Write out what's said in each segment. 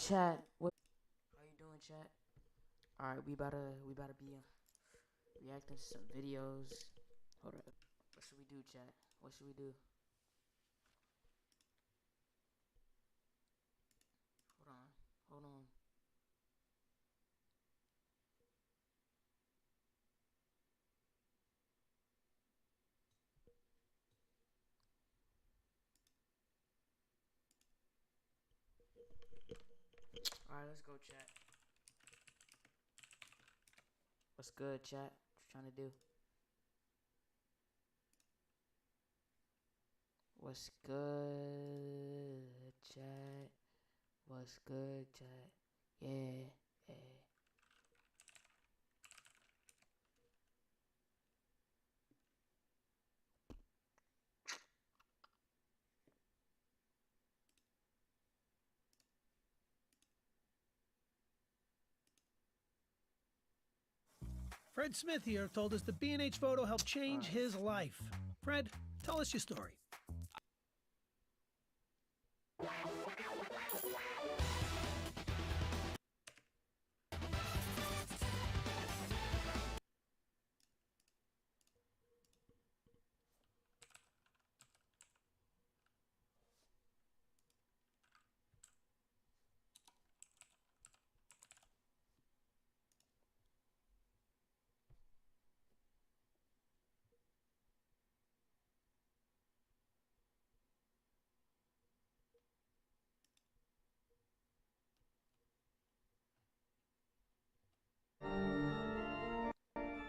chat. What? How you doing, chat? All right, we about to be reacting to some videos. Hold up. What should we do, chat? What should we do? Hold on. Hold on. All right, let's go, chat. What's good, chat? What you trying to do? What's good, chat? What's good, chat? Yeah, yeah. Fred Smith here told us the B&H photo helped change his life. Fred, tell us your story.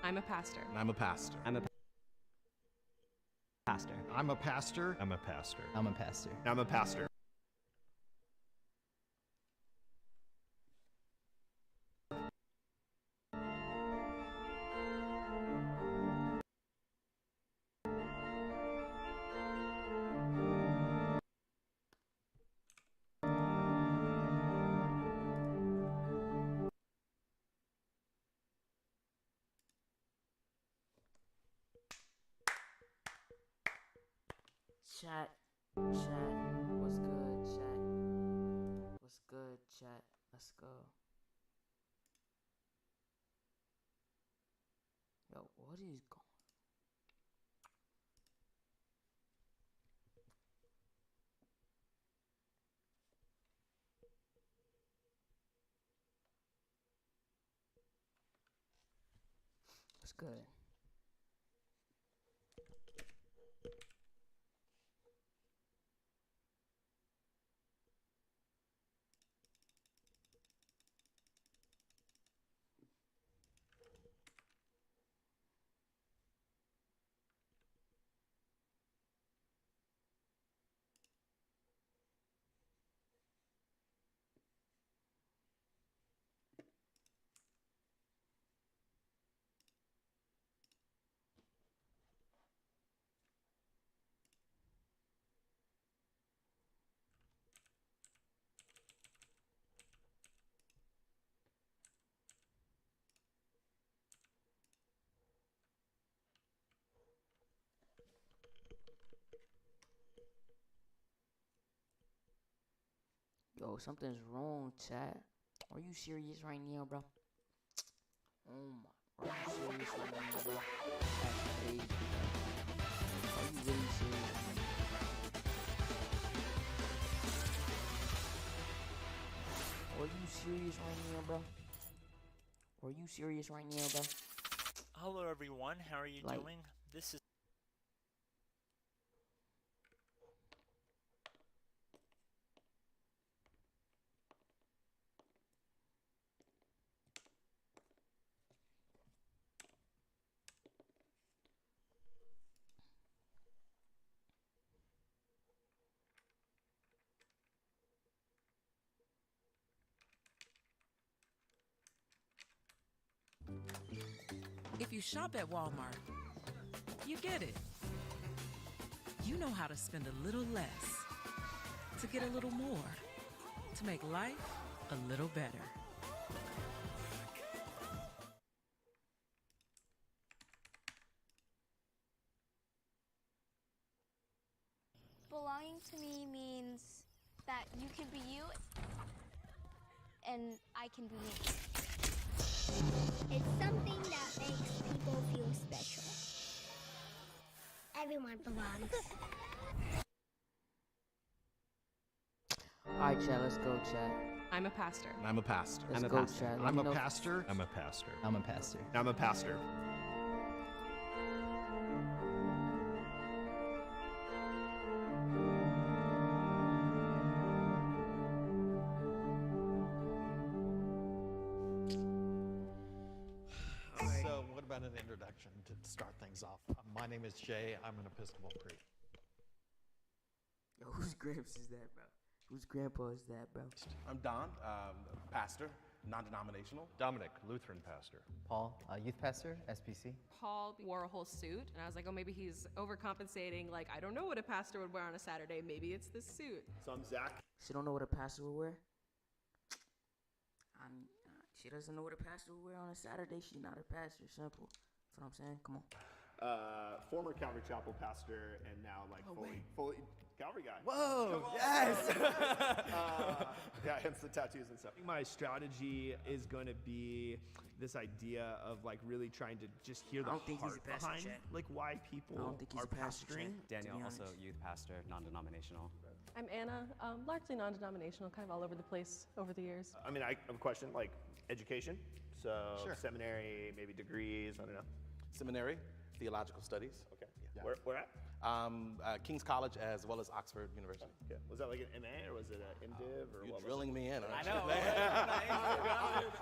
I'm a pastor. I'm a pastor. I'm a pastor. I'm a pastor. I'm a pastor. I'm a pastor. I'm a pastor. Chat. What's good, chat? What's good, chat? Let's go. Yo, what is going? What's good? Yo, something's wrong, chat. Are you serious right now, bro? Oh my, are you serious right now, bro? That's crazy, bro. Are you really serious right now? Are you serious right now, bro? Are you serious right now, bro? Hello everyone, how are you doing? This is If you shop at Walmart, you get it. You know how to spend a little less to get a little more, to make life a little better. Belonging to me means that you can be you and I can be me. It's something that makes people feel special. Everyone belongs. Alright, chat, let's go, chat. I'm a pastor. I'm a pastor. Let's I'm a go, pastor. chat. Let I'm me a know if- pastor. I'm a pastor. I'm a pastor. I'm a pastor. So what about an introduction to start things off? My name is Jay. I'm an Episcopal priest. Yo, whose gramps is that, bro? Whose grandpa is that, bro? I'm Don, pastor, non-denominational. Dominic, Lutheran pastor. Paul, youth pastor, SPC. Paul wore a whole suit, and I was like, oh, maybe he's overcompensating. Like, I don't know what a pastor would wear on a Saturday. Maybe it's this suit. So I'm Zach. She don't know what a pastor would wear? She doesn't know what a pastor would wear on a Saturday. She's not a pastor. Simple. That's what I'm saying. Come on. Former Calvary Chapel pastor and now fully Calvary guy. Whoa! Yes. Yeah, hence the tattoos and stuff. I think my strategy is going to be this idea of like really trying to just hear the I don't think he's heart a pastor, behind Chad. like why people I don't think he's are a pastor, pastoring. Chad. Daniel, be also honest. youth pastor, non-denominational. I'm Anna, largely non-denominational, kind of all over the place over the years. I mean, I have a question like education. So Sure. seminary, maybe degrees. I don't know. Seminary, theological studies. Okay. Yeah. Where at? King's College as well as Oxford University. Okay. Was that like an MA or was it an MDiv or You're what? drilling me in. I know.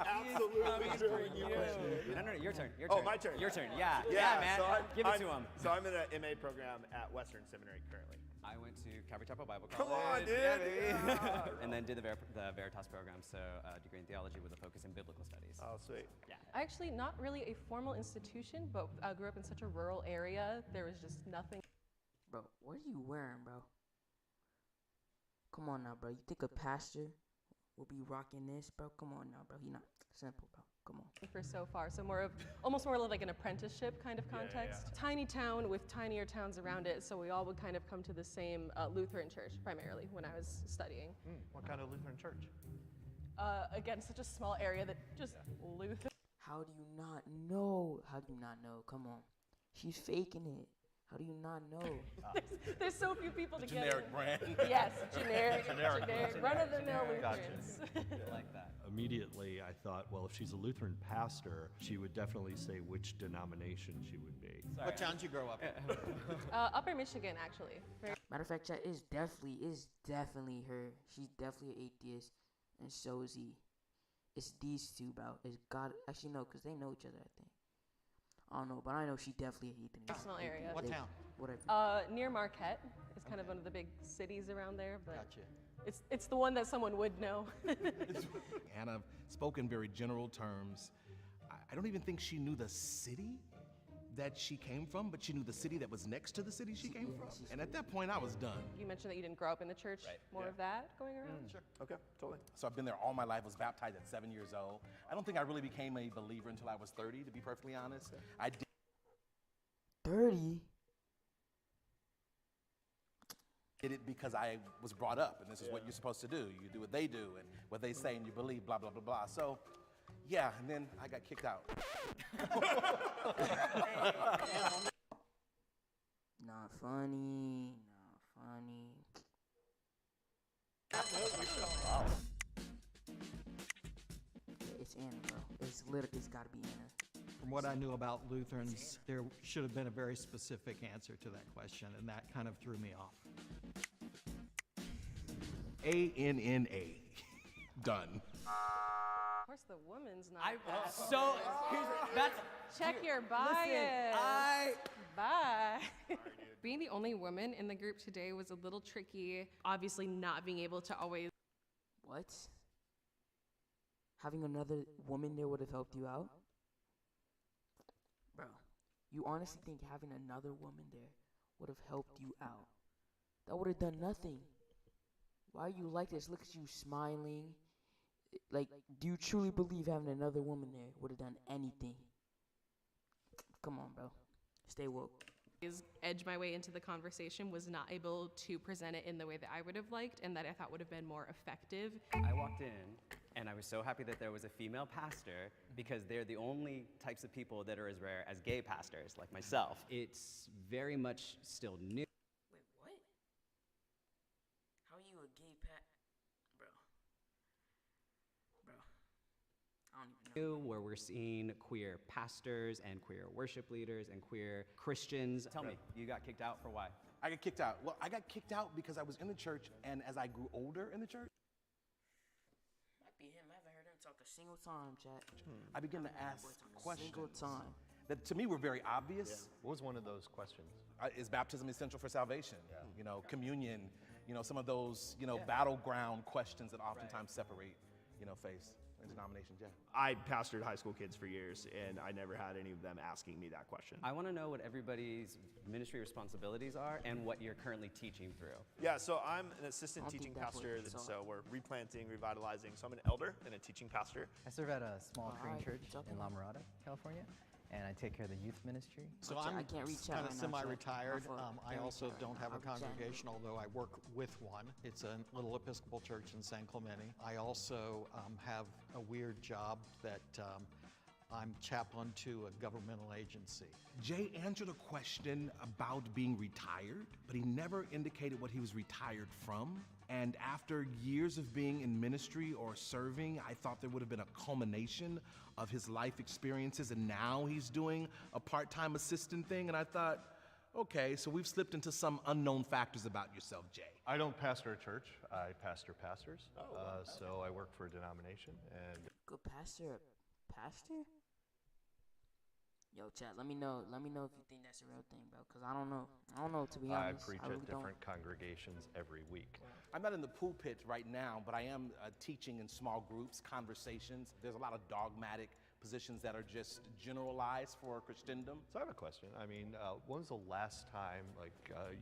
Absolutely drilling you in. No, your turn. Your Oh, turn. my turn. Your turn. Yeah, man. So Give it to him. So I'm in an MA program at Western Seminary currently. I went to Calvary Chapel Bible Come College. on, dude. And then did the Veritas program, so a degree in theology with a focus in biblical studies. Oh, sweet. Actually, not really a formal institution, but I grew up in such a rural area. There was just nothing. Bro, what are you wearing, bro? Come on now, bro. You think a pastor will be rocking this, bro? Come on now, bro. He not simple, bro. Come on. For so far, so almost more of like an apprenticeship kind of context. Tiny town with tinier towns around it, so we all would kind of come to the same Lutheran church primarily when I was studying. What kind of Lutheran church? Again, such a small area that just Lutheran. How do you not know? How do you not know? Come on. She's faking it. How do you not know? There's so few people to get Generic it. brand. Yes, generic, run-of-the-mill Lutherans. Like that. Immediately, I thought, well, if she's a Lutheran pastor, she would definitely say which denomination she would be. What town did you grow up in? Upper Michigan, actually. Matter of fact, chat is definitely her. She's definitely an atheist, and so is he. It's these two, bro. It's God. Actually, no, because they know each other, I think. I don't know, but I know she definitely a heathen. Personal area. What town? Whatever. Near Marquette. It's kind of one of the big cities around there, but Gotcha. it's the one that someone would know. And I've spoken very general terms. I don't even think she knew the city that she came from, but she knew the city that was next to the city she came from. And at that point, I was done. You mentioned that you didn't grow up in the church. More of that going around? Sure. Okay, totally. So I've been there all my life, was baptized at 7 years old. I don't think I really became a believer until I was 30, to be perfectly honest. I did 30? it because I was brought up, and this is what you're supposed to do. You do what they do, and what they say, and you believe, blah, blah, blah, blah. So, yeah, and then I got kicked out. Not funny. Not funny. It's Anna, bro. It's gotta be Anna. From what I knew about Lutherans, there should have been a very specific answer to that question, and that kind of threw me off. ANNA. Done. Of course, the woman's not. That's Check your bias. Listen, Bye. Being the only woman in the group today was a little tricky. Obviously, not being able to always. What? Having another woman there would have helped you out? Bro, you honestly think having another woman there would have helped you out? That would have done nothing. Why are you like this? Look at you smiling. Like, do you truly believe having another woman there would have done anything? Come on, bro. Stay woke. Edge my way into the conversation, was not able to present it in the way that I would have liked and that I thought would have been more effective. I walked in And I was so happy that there was a female pastor because they're the only types of people that are as rare as gay pastors, like myself. It's very much still new. Wait, what? How are you a gay bro? I don't even know. Where we're seeing queer pastors and queer worship leaders and queer Christians. Tell me, you got kicked out for why? I got kicked out. Well, I got kicked out because I was in the church, and as I grew older in the church, Might be him. I haven't heard him talk a single time, chat. I began to ask questions Single time. that to me were very obvious. What was one of those questions? Is baptism essential for salvation? You know, communion, you know, some of those, you know, battleground questions that oftentimes separate, you know, faith and denominations. Yeah. I pastored high school kids for years, and I never had any of them asking me that question. I want to know what everybody's ministry responsibilities are and what you're currently teaching through. Yeah, so I'm an assistant teaching pastor, and so we're replanting, revitalizing. So I'm an elder and a teaching pastor. I serve at a small Korean church in La Mirada, California, and I take care of the youth ministry. So I'm kind of semi-retired. I also don't have a congregation, although I work with one. It's a little Episcopal church in San Clemente. I also have a weird job that I'm chaplain to a governmental agency. Jay answered a question about being retired, but he never indicated what he was retired from. And after years of being in ministry or serving, I thought there would have been a culmination of his life experiences, and now he's doing a part-time assistant thing, and I thought, okay, so we've slipped into some unknown factors about yourself, Jay. I don't pastor a church. I pastor pastors. So I work for a denomination, and Good pastor, pastor? Yo, chat. Let me know if you think that's a real thing, bro. Cause I don't know. To be I honest, preach really at different congregations every week. I'm not in the pulpit right now, but I am teaching in small groups, conversations. There's a lot of dogmatic positions that are just generalized for Christendom. So I have a question. I mean, when was the last time,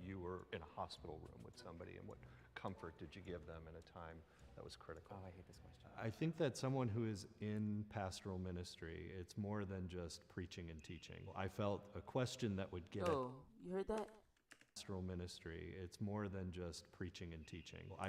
you were in a hospital room with somebody, and what comfort did you give them in a time that was critical? Oh, I hate this question. I think that someone who is in pastoral ministry, it's more than just preaching and teaching. I felt a question that would get Yo, you heard that? pastoral ministry, it's more than just preaching and teaching. I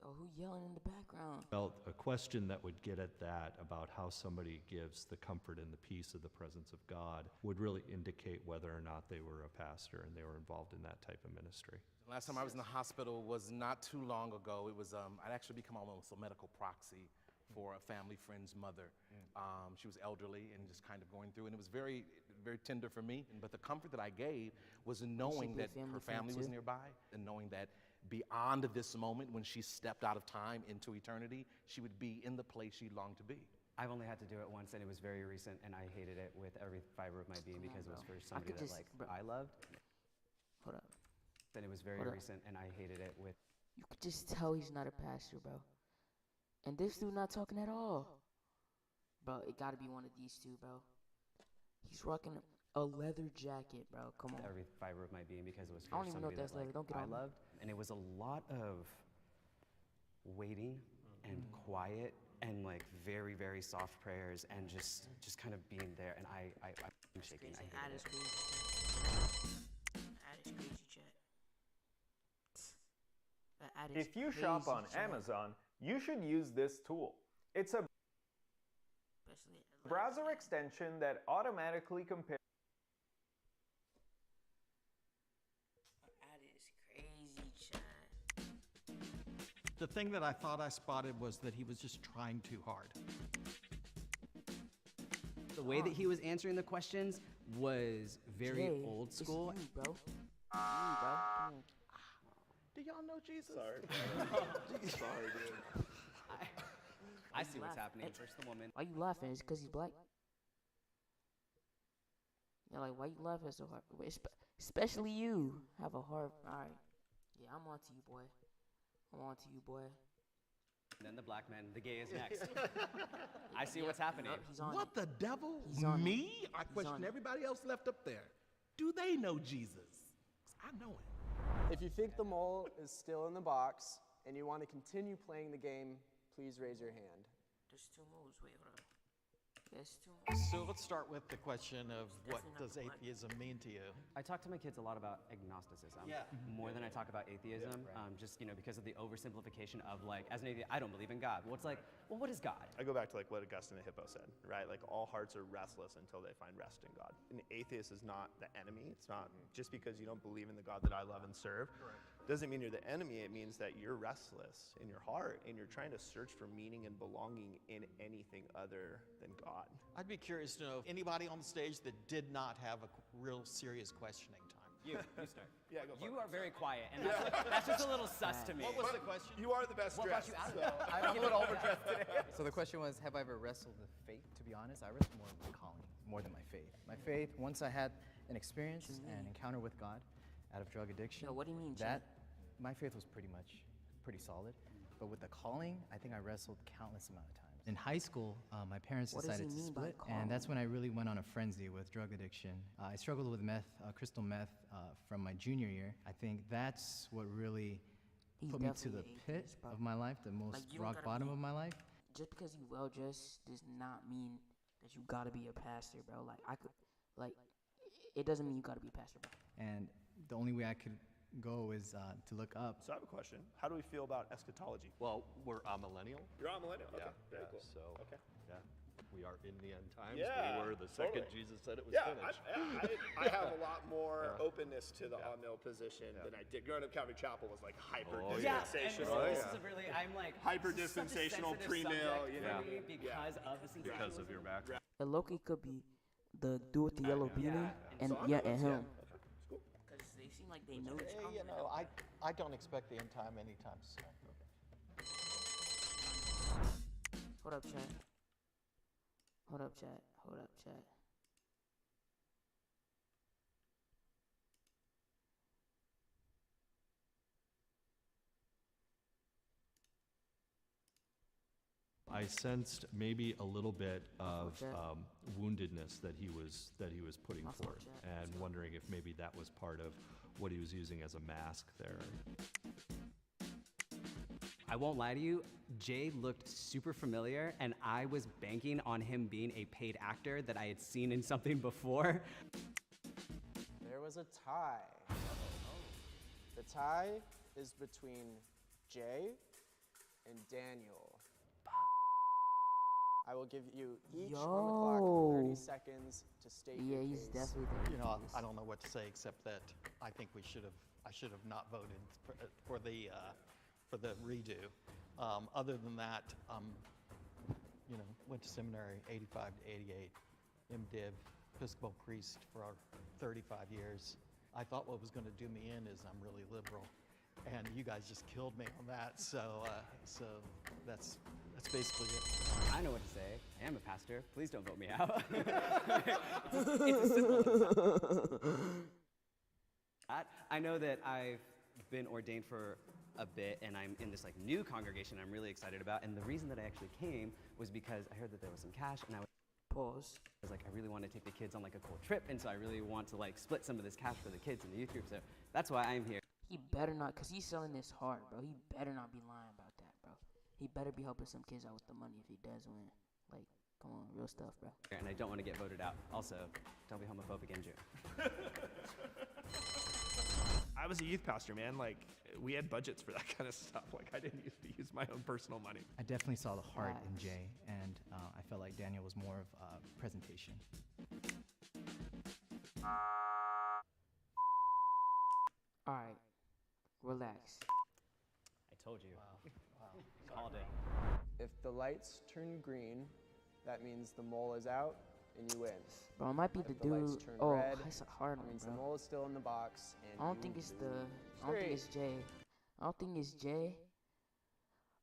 Yo, who yelling in the background? felt a question that would get at that about how somebody gives the comfort and the peace of the presence of God would really indicate whether or not they were a pastor and they were involved in that type of ministry. The last time I was in the hospital was not too long ago. It was, I'd actually become almost a medical proxy for a family friend's mother. She was elderly and just kind of going through, and it was very, very tender for me. But the comfort that I gave was in knowing that her family was nearby, and knowing that beyond this moment, when she stepped out of time into eternity, she would be in the place she longed to be. I've only had to do it once, and it was very recent, and I hated it with every fiber of my being because it was for somebody that I loved. Hold up. And it was very recent, and I hated it with. You could just tell he's not a pastor, bro. And this dude not talking at all. Bro, it gotta be one of these two, bro. He's rocking a leather jacket, bro. Come on. Every fiber of my being because it was for I don't even know somebody if that's that leather. Don't get I on me. loved, and it was a lot of waiting and quiet and very, very soft prayers and just kind of being there. And I'm shaking. I hated it. That is crazy, chat. If you shop on Amazon, you should use this tool. It's a browser extension that automatically compares. That is crazy, chat. The thing that I thought I spotted was that he was just trying too hard. The way that he was answering the questions was very old school. It's you, bro. You, bro. Come on. Do y'all know Jesus? Sorry. Sorry, dude. I see what's happening. First the woman. Why you laughing? Is it because he's black? You're like, why you laughing so hard? Especially you have a hard. All right. Yeah, I'm on to you, boy. I'm on to you, boy. And then the black man, the gay is next. I see what's happening. What the devil? Me? I question everybody else left up there. Do they know Jesus? 'Cause I know him. If you think the mole is still in the box and you want to continue playing the game, please raise your hand. There's two moves. Wait, hold on. That's too much. So let's start with the question of what does atheism mean to you? I talk to my kids a lot about agnosticism, more than I talk about atheism, just because of the oversimplification of like, as an atheist, I don't believe in God. Well, it's like, well, what is God? I go back to like what Augustine the Hippo said, right? Like all hearts are restless until they find rest in God. An atheist is not the enemy. It's not just because you don't believe in the God that I love and serve. Doesn't mean you're the enemy. It means that you're restless in your heart and you're trying to search for meaning and belonging in anything other than God. I'd be curious to know if anybody on the stage that did not have a real serious questioning time. You start. Yeah, go for You it. are very quiet, and that's just a little sus to me. What was the question? You are the best What dressed. brought you out of it? I'm a little overdressed today. So the question was, have I ever wrestled with faith? To be honest, I wrestled more with my calling, more than my faith. My faith, once I had an experience, an encounter with God out of drug addiction, Yo, what do you mean, that my faith was pretty solid. But with the calling, I think I wrestled countless amount of times. In high school, my parents What does decided he to mean by split, and calling? that's when I really went on a frenzy with drug addiction. I struggled with meth, crystal meth, from my junior year. I think that's what really put me to the pit of my life, the most Like, you don't rock gotta bottom be- of my life. Just because you well dressed does not mean that you gotta be a pastor, bro. It doesn't mean you gotta be a pastor, bro. And the only way I could go is to look up. So I have a question. How do we feel about eschatology? Well, we're amillennial. You're on millennial? Okay, Yeah, very yeah, cool. so Okay. yeah, we are in the end times. Yeah, We were the second totally. Jesus said it was Yeah, finished. I have a lot more openness to the on-mill position than I did. Growing up, Calvary Chapel was like hyper dispensational. This is a really, I'm like hyper this is such a dispensational sensitive pre-mill. subject You for know, me because of the situation. Because of your background. And Loki could be the dude with the yellow beanie, and So and him. Cool. Because they seem like they know it's Hey, coming. you know, I don't expect the end time anytime soon. Hold up, chat. Hold up, chat. Hold up, chat. I sensed maybe a little bit of woundedness that he was putting forth, and wondering if maybe that was part of what he was using as a mask there. I won't lie to you, Jay looked super familiar, and I was banking on him being a paid actor that I had seen in something before. There was a tie. The tie is between Jay and Daniel. I will give you each on the clock 30 seconds to state your he's case. definitely there. You know, I don't know what to say except that I think I should have not voted for the redo. Other than that, you know, went to seminary 85 to 88, MDiv, Episcopal priest for 35 years. I thought what was going to do me in is I'm really liberal, and you guys just killed me on that. So that's basically it. I know what to say. I am a pastor. Please don't vote me out. It's as simple as that. I know that I've been ordained for a bit, and I'm in this like new congregation I'm really excited about. And the reason that I actually came was because I heard that there was some cash, and I was like, I really want to take the kids on like a cool trip, and so I really want to like split some of this cash for the kids in the youth group. So that's why I'm here. He better not, because he's selling this hard, bro. He better not be lying about that, bro. He better be helping some kids out with the money if he does win. Like, come on, real stuff, bro. And I don't want to get voted out. Also, don't be homophobic in June. I was a youth pastor, man. Like, we had budgets for that kind of stuff. Like, I didn't used to use my own personal money. I definitely saw the heart in Jay, and I felt like Daniel was more of a presentation. All right, relax. I told you. Called it. If the lights turn green, that means the mole is out and you win. Bro, it might be If the the lights dude. turn Oh, red, that's a hard that one, means bro. the mole is still in the box and I don't you think it's the. lose. I don't think Straight. it's Jay. I don't think it's Jay.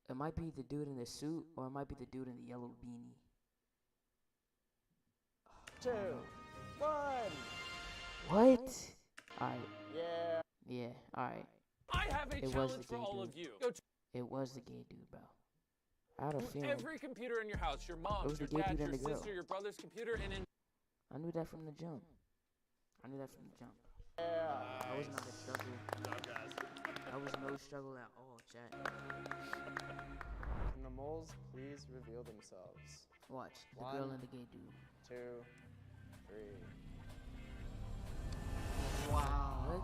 It might be the dude in the suit, or it might be the dude in the yellow beanie. 2, 1. What? Alright. Yeah. Yeah, alright. I have a It was challenge the for gay all dude. of you. Go It was the gay dude, bro. I had a to feeling. every computer in your house, your It mom's, was your the gay dad's, dude your and the girl. sister, your brother's computer, and in I knew that from the jump. I knew that from the jump. Yeah. That was not a struggle. That was no struggle at all, chat. Can the moles please reveal themselves? Watch. The One, girl and the gay dude. 2, 3. Wow. What?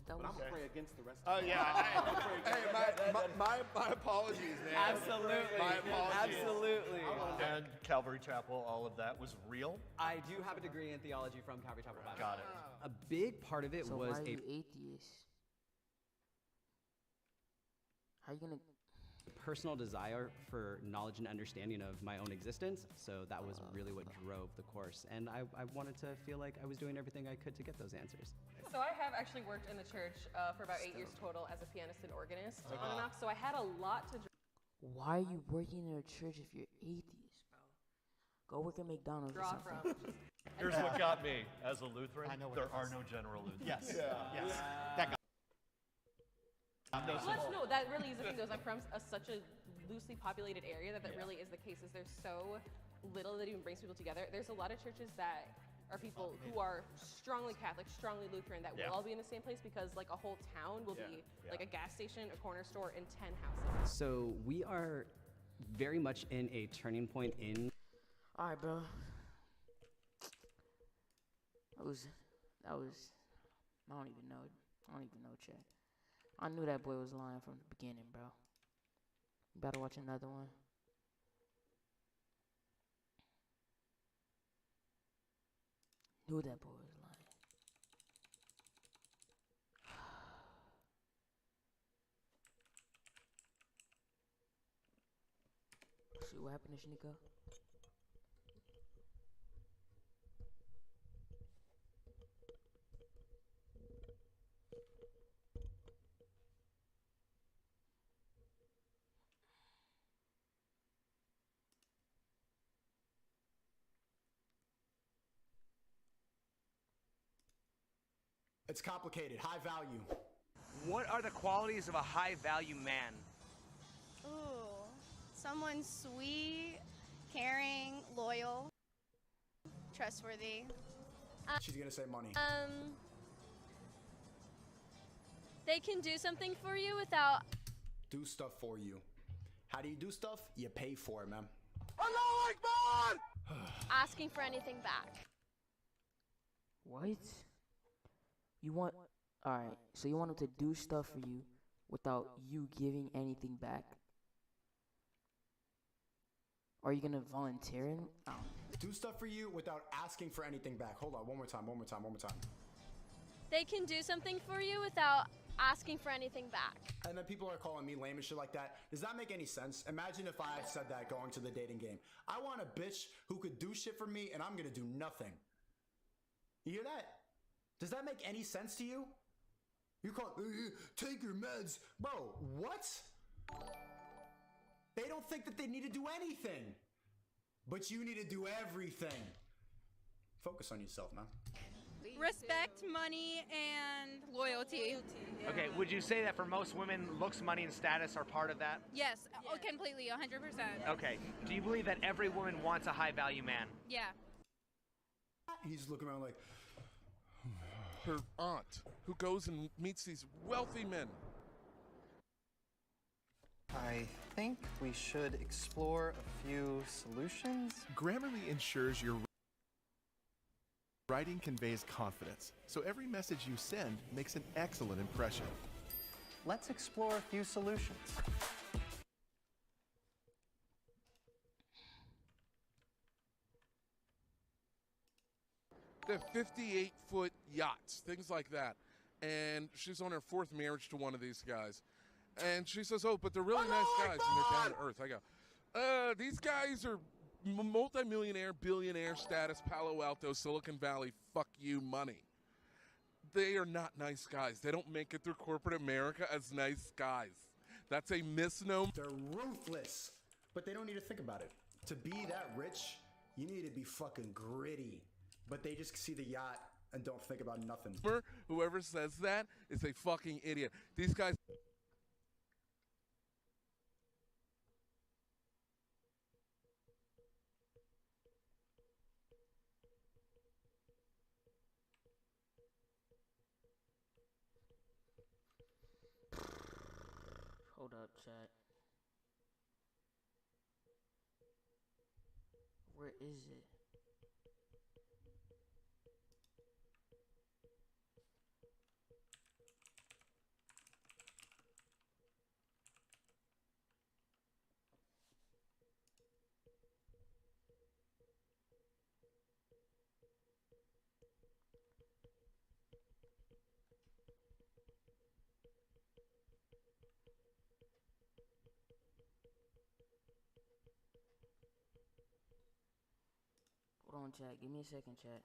That But was. I'm gonna pray against the rest Oh of yeah. Hey, My apologies, man. Absolutely. My apologies. Absolutely. And Calvary Chapel, all of that was real? I do have a degree in theology from Calvary Chapel Bible. Got it. A big part of it So was why are a you atheist? How you gonna? personal desire for knowledge and understanding of my own existence. So that was really what drove the course. And I wanted to feel like I was doing everything I could to get those answers. So I have actually worked in the church for about 8 years total as a pianist and organist on and off. So I had a lot to. Why are you working in a church if you're atheist, bro? Go work at McDonald's or Draw something. from. Here's what got me as a Lutheran. I know what There it are is. no general Lutherans. Yes. Yes. That got No, that really is the thing. Though, is I'm from such a loosely populated area that really is the case. Is there's so little that even brings people together. There's a lot of churches that are people who are strongly Catholic, strongly Lutheran, that will all be in the same place because like a whole town will be like a gas station, a corner store, and 10 houses. So we are very much in a turning point in. All right, bro. That was. I don't even know, Chad. I knew that boy was lying from the beginning, bro. You better watch another one. Knew that boy was lying. See what happened to Shanika? It's complicated. High value. What are the qualities of a high value man? Ooh, someone sweet, caring, loyal, trustworthy. She's gonna say money. They can do something for you without Do stuff for you. How do you do stuff? You pay for it, man. Allahu Akbar! Asking for anything back. What? You want? All right. So you want him to do stuff for you without you giving anything back? Are you gonna volunteer him? Oh. Do stuff for you without asking for anything back. Hold on, one more time. They can do something for you without asking for anything back. And then people are calling me lame and shit like that. Does that make any sense? Imagine if I said that going to the dating game. I want a bitch who could do shit for me and I'm gonna do nothing. You hear that? Does that make any sense to you? You call take your meds. Bro, what? They don't think that they need to do anything. But you need to do everything. Focus on yourself, man. Respect, money, and loyalty. Okay, would you say that for most women, looks, money, and status are part of that? Yes, oh, completely, 100%. Okay. Do you believe that every woman wants a high value man? Yeah. He's looking around like, her aunt, who goes and meets these wealthy men. I think we should explore a few solutions. Grammarly ensures your writing conveys confidence, so every message you send makes an excellent impression. Let's explore a few solutions. They're 58-foot yachts, things like that. And she's on her fourth marriage to one of these guys. And she says, oh, but they're really nice guys, and they're down to earth. I go, these guys are multimillionaire, billionaire status, Palo Alto, Silicon Valley, fuck you money. They are not nice guys. They don't make it through corporate America as nice guys. That's a misnomer. they're ruthless. But they don't need to think about it. To be that rich, you need to be fucking gritty. But they just see the yacht and don't think about nothing. Whoever says that is a fucking idiot. These guys... Hold up, chat. Where is it? Hold on, chat. Give me a second, chat.